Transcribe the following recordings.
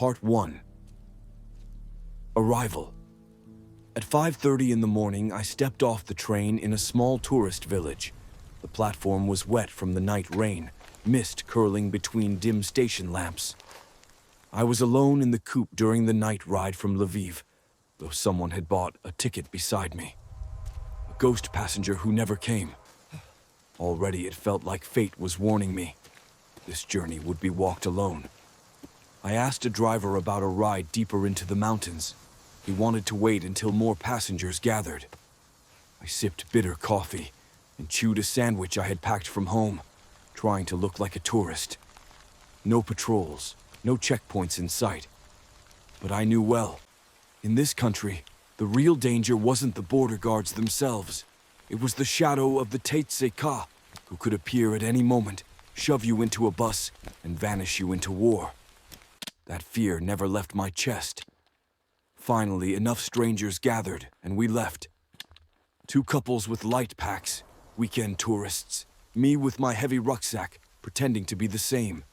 Part 1. Arrival. At 5:30 in the morning, I stepped off the train in a small tourist village. The platform was wet from the night rain, mist curling between dim station lamps. I was alone in the coupe during the night ride from Lviv, though someone had bought a ticket beside me. A ghost passenger who never came. Already it felt like fate was warning me. This journey would be walked alone. I asked a driver about a ride deeper into the mountains. He wanted to wait until more passengers gathered. I sipped bitter coffee and chewed a sandwich I had packed from home, trying to look like a tourist. No patrols, no checkpoints in sight. But I knew well, in this country, the real danger wasn't the border guards themselves. It was the shadow of the Tseka, who could appear at any moment, shove you into a bus, and vanish you into war. That fear never left my chest. Finally, enough strangers gathered, and we left. Two couples with light packs, weekend tourists. Me with my heavy rucksack, pretending to be the same.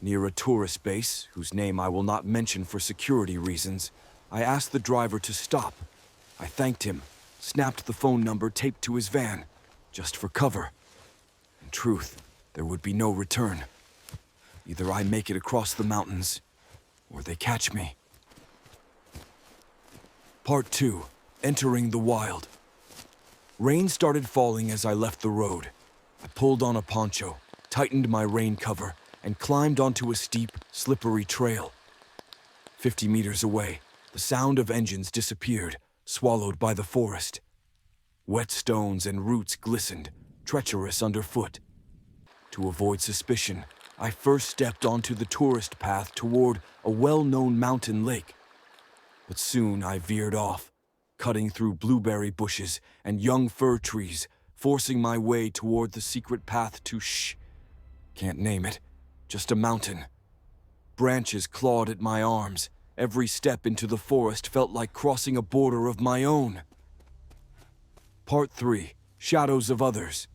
Near a tourist base, whose name I will not mention for security reasons, I asked the driver to stop. I thanked him, snapped the phone number taped to his van, just for cover. In truth, there would be no return. Either I make it across the mountains, or they catch me. Part 2. Entering the wild. Rain started falling as I left the road. I pulled on a poncho, tightened my rain cover, and climbed onto a steep, slippery trail. 50 meters away, the sound of engines disappeared, swallowed by the forest. Wet stones and roots glistened, treacherous underfoot. To avoid suspicion, I first stepped onto the tourist path toward a well-known mountain lake. But soon I veered off, cutting through blueberry bushes and young fir trees, forcing my way toward the secret path to can't name it, just a mountain. Branches clawed at my arms. Every step into the forest felt like crossing a border of my own. Part 3. Shadows of others.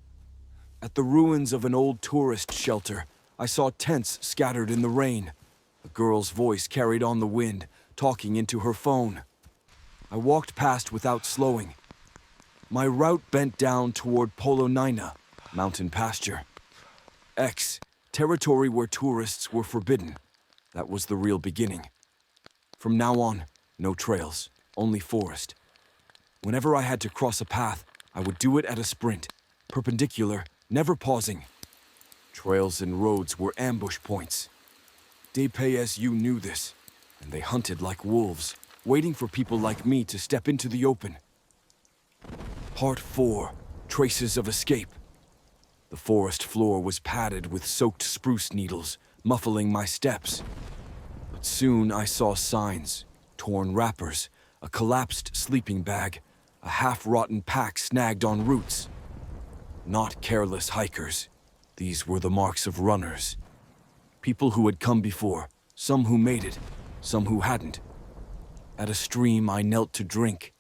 At the ruins of an old tourist shelter, I saw tents scattered in the rain. A girl's voice carried on the wind, talking into her phone. I walked past without slowing. My route bent down toward Polonina, mountain pasture. Territory where tourists were forbidden. That was the real beginning. From now on, no trails, only forest. Whenever I had to cross a path, I would do it at a sprint, perpendicular, never pausing. Trails and roads were ambush points. DPSU knew this, and they hunted like wolves, waiting for people like me to step into the open. Part 4. Traces of escape. The forest floor was padded with soaked spruce needles, muffling my steps. But soon I saw signs, torn wrappers, a collapsed sleeping bag, a half-rotten pack snagged on roots. Not careless hikers. These were the marks of runners. People who had come before, some who made it, some who hadn't. At a stream I knelt to drink.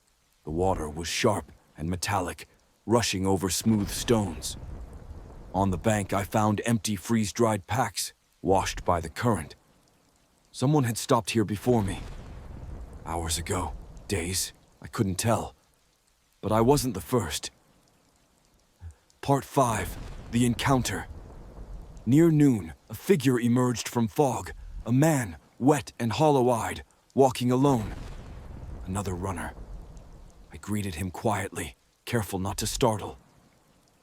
The water was sharp and metallic, rushing over smooth stones. On the bank I found empty freeze-dried packs, washed by the current. Someone had stopped here before me. Hours ago, days, I couldn't tell. But I wasn't the first. Part 5. The encounter. Near noon, a figure emerged from fog, a man, wet and hollow-eyed, walking alone. Another runner. I greeted him quietly, careful not to startle.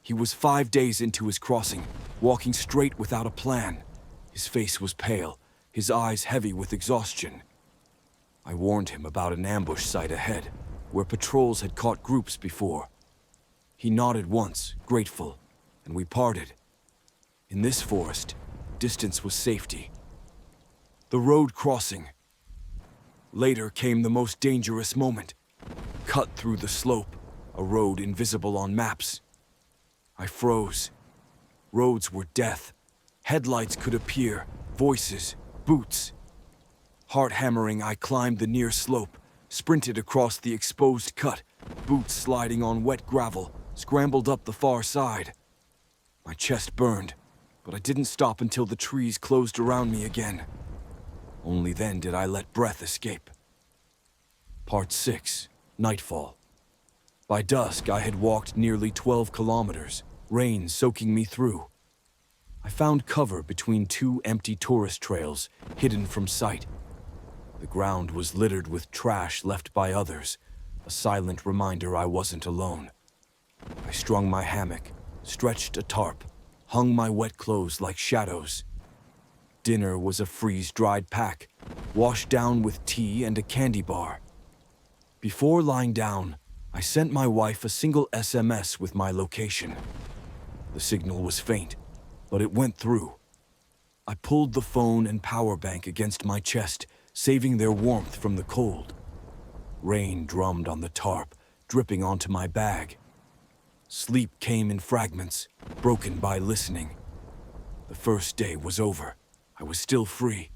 He was 5 days into his crossing, walking straight without a plan. His face was pale, his eyes heavy with exhaustion. I warned him about an ambush site ahead, where patrols had caught groups before. He nodded once, grateful, and we parted. In this forest, distance was safety. The road crossing. Later came the most dangerous moment. Cut through the slope, a road invisible on maps. I froze. Roads were death. Headlights could appear, voices, boots. Heart hammering, I climbed the near slope, sprinted across the exposed cut, boots sliding on wet gravel, scrambled up the far side. My chest burned, but I didn't stop until the trees closed around me again. Only then did I let breath escape. Part 6. Nightfall. By dusk, I had walked nearly 12 kilometers, rain soaking me through. I found cover between two empty tourist trails, hidden from sight. The ground was littered with trash left by others, a silent reminder I wasn't alone. I strung my hammock, stretched a tarp, hung my wet clothes like shadows. Dinner was a freeze-dried pack, washed down with tea and a candy bar. Before lying down, I sent my wife a single SMS with my location. The signal was faint, but it went through. I pulled the phone and power bank against my chest, saving their warmth from the cold. Rain drummed on the tarp, dripping onto my bag. Sleep came in fragments, broken by listening. The first day was over. I was still free,